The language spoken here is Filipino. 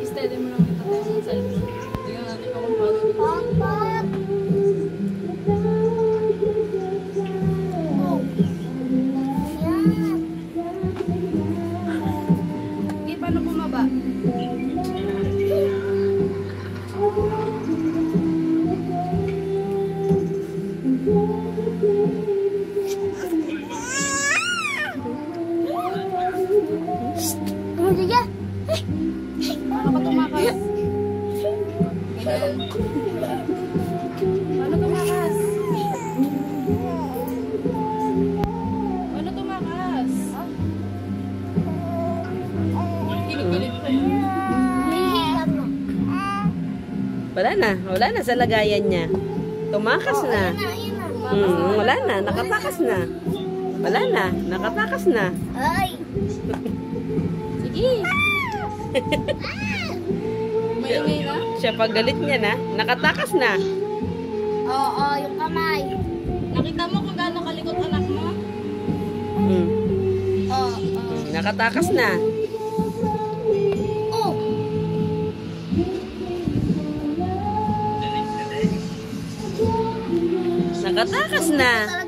Steady mo lang ito tayo sa cellphone. Tingnan natin kung paano. Hindi, paano bumaba? Paano ka tumakas? Ganyan. Paano tumakas? Paano tumakas? Galit ko yun. Wala na sa lagayan niya. Tumakas na. Wala na, nakatakas na. Wala na, nakatakas na. Ay! Sige. Maingay na? Siya pag galit niya na, nakatakas na. Oo, yung kamay. Nakita mo kung gaano kalikot anak mo? Oo. Nakatakas na. Oh! Nakatakas na.